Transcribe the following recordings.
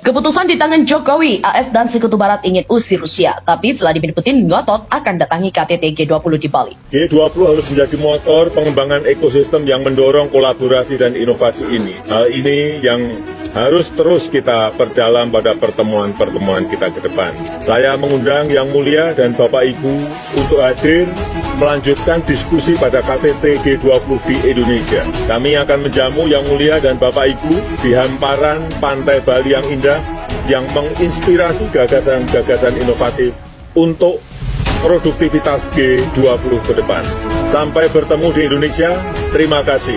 Keputusan di tangan Jokowi, AS dan Sekutu Barat ingin usir Rusia, tapi Vladimir Putin ngotot akan datangi KTT G20 di Bali. G20 harus menjadi motor pengembangan ekosistem yang mendorong kolaborasi dan inovasi ini. Hal ini yang harus terus kita perdalam pada pertemuan-pertemuan kita ke depan. Saya mengundang Yang Mulia dan Bapak Ibu untuk hadir melanjutkan diskusi pada KTT G20 di Indonesia. Kami akan menjamu Yang Mulia dan Bapak Ibu di hamparan pantai Bali yang indah, yang menginspirasi gagasan-gagasan inovatif untuk produktivitas G20 ke depan. Sampai bertemu di Indonesia, terima kasih.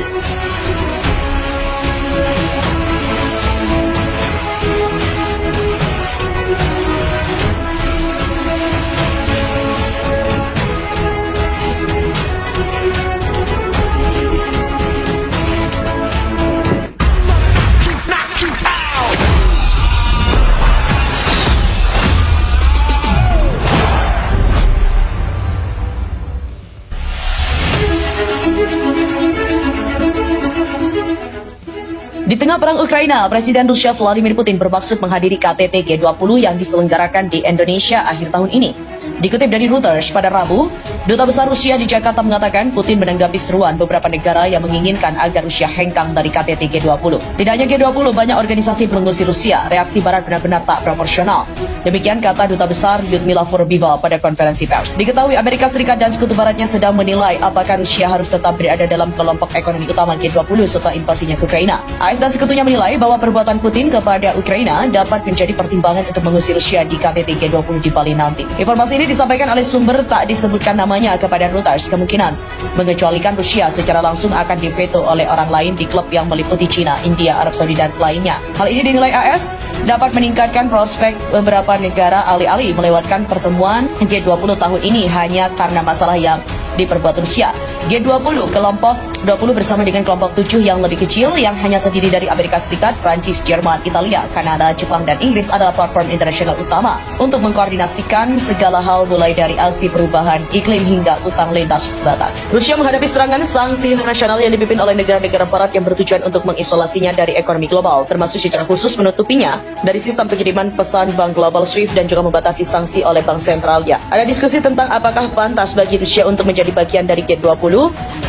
Di tengah perang Ukraina, Presiden Rusia Vladimir Putin bermaksud menghadiri KTT G20 yang diselenggarakan di Indonesia akhir tahun ini. Dikutip dari Reuters pada Rabu, Duta Besar Rusia di Jakarta mengatakan Putin menanggapi seruan beberapa negara yang menginginkan agar Rusia hengkang dari KTT G20. Tidak hanya G20, banyak organisasi mengusir Rusia. Reaksi Barat benar-benar tak proporsional. Demikian kata Duta Besar Lyudmila Vorobiva pada konferensi pers. Diketahui Amerika Serikat dan Sekutu Baratnya sedang menilai apakah Rusia harus tetap berada dalam kelompok ekonomi utama G20 setelah invasinya ke Ukraina. AS dan Sekutunya menilai bahwa perbuatan Putin kepada Ukraina dapat menjadi pertimbangan untuk mengusir Rusia di KTT G20 di Bali nanti. Informasi ini disampaikan oleh sumber tak disebutkan namanya kepada Reuters. Kemungkinan mengecualikan Rusia secara langsung akan diveto oleh orang lain di klub yang meliputi China, India, Arab Saudi, dan lainnya. Hal ini dinilai AS dapat meningkatkan prospek beberapa negara alih-alih melewatkan pertemuan G20 tahun ini hanya karena masalah yang diperbuat Rusia. G20, kelompok 20 bersama dengan kelompok 7 yang lebih kecil yang hanya terdiri dari Amerika Serikat, Prancis, Jerman, Italia, Kanada, Jepang, dan Inggris adalah platform internasional utama untuk mengkoordinasikan segala hal mulai dari aksi perubahan iklim hingga utang lintas batas. Rusia menghadapi serangan sanksi internasional yang dipimpin oleh negara-negara barat yang bertujuan untuk mengisolasinya dari ekonomi global, termasuk secara khusus menutupinya dari sistem pengiriman pesan bank global SWIFT dan juga membatasi sanksi oleh bank sentralnya. Ada diskusi tentang apakah pantas bagi Rusia untuk menjadi bagian dari G20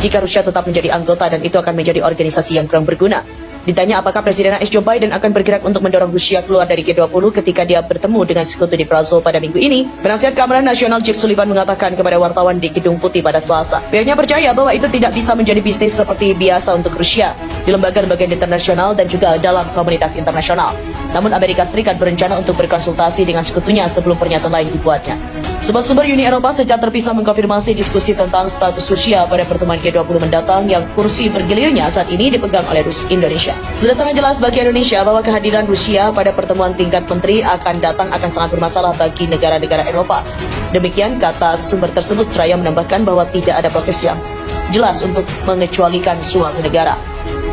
jika Rusia tetap menjadi anggota dan itu akan menjadi organisasi yang kurang berguna. Ditanya apakah Presiden AS Joe Biden akan bergerak untuk mendorong Rusia keluar dari G20 ketika dia bertemu dengan sekutu di Brussels pada minggu ini, Penasihat Keamanan Nasional Jake Sullivan mengatakan kepada wartawan di Gedung Putih pada Selasa. Pihaknya percaya bahwa itu tidak bisa menjadi bisnis seperti biasa untuk Rusia di lembaga-lembaga internasional dan juga dalam komunitas internasional. Namun Amerika Serikat berencana untuk berkonsultasi dengan sekutunya sebelum pernyataan lain dibuatnya. Sebuah sumber Uni Eropa secara terpisah mengkonfirmasi diskusi tentang status Rusia pada pertemuan G20 mendatang yang kursi bergilirnya saat ini dipegang oleh Indonesia. Sudah sangat jelas bagi Indonesia bahwa kehadiran Rusia pada pertemuan tingkat menteri akan sangat bermasalah bagi negara-negara Eropa. Demikian kata sumber tersebut seraya menambahkan bahwa tidak ada proses yang jelas untuk mengecualikan suatu negara.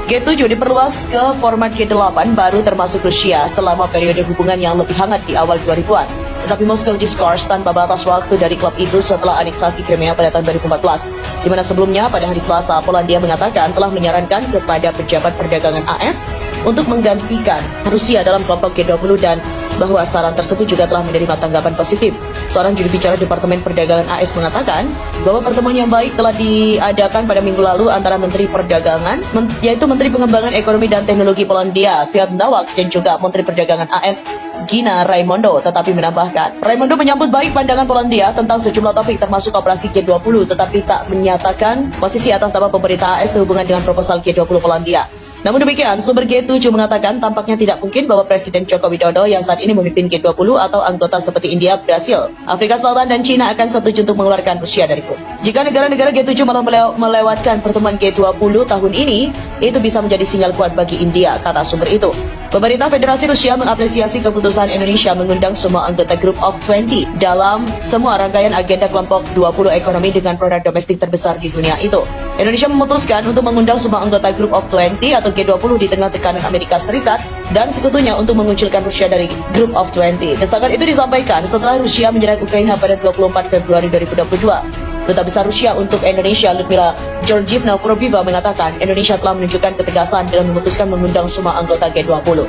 G7 diperluas ke format G8 baru termasuk Rusia selama periode hubungan yang lebih hangat di awal 2000-an. Tetapi Moskow diskors tanpa batas waktu dari klub itu setelah aneksasi Crimea pada tahun 2014. Di mana sebelumnya pada hari Selasa, Polandia mengatakan telah menyarankan kepada pejabat perdagangan AS untuk menggantikan Rusia dalam kelompok G20 dan bahwa saran tersebut juga telah menerima tanggapan positif. Seorang juru bicara Departemen Perdagangan AS mengatakan bahwa pertemuan yang baik telah diadakan pada minggu lalu antara Menteri Perdagangan, yaitu Menteri Pengembangan Ekonomi dan Teknologi Polandia, Piotr Nowak, dan juga Menteri Perdagangan AS, Gina Raimondo, tetapi menambahkan, Raimondo menyambut baik pandangan Polandia tentang sejumlah topik termasuk operasi G20, tetapi tak menyatakan posisi atas nama pemerintah AS sehubungan dengan proposal G20 Polandia. Namun demikian, sumber G7 mengatakan tampaknya tidak mungkin bahwa Presiden Joko Widodo yang saat ini memimpin G20 atau anggota seperti India, Brasil, Afrika Selatan, dan China akan setuju untuk mengeluarkan Rusia dari grup. Jika negara-negara G7 malah melewatkan pertemuan G20 tahun ini, itu bisa menjadi sinyal kuat bagi India, kata sumber itu. Pemerintah Federasi Rusia mengapresiasi keputusan Indonesia mengundang semua anggota Group of 20 dalam semua rangkaian agenda kelompok 20 ekonomi dengan produk domestik terbesar di dunia itu. Indonesia memutuskan untuk mengundang semua anggota Group of 20 atau G20 di tengah tekanan Amerika Serikat dan sekutunya untuk mengucilkan Rusia dari Group of 20. Desakan itu disampaikan setelah Rusia menyerang Ukraina pada 24 Februari 2022. Duta Besar Rusia untuk Indonesia, Lyudmila Georgievna Vorobiva, mengatakan Indonesia telah menunjukkan ketegasan dalam memutuskan mengundang semua anggota G20.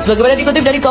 Sebagaimana dikutip dari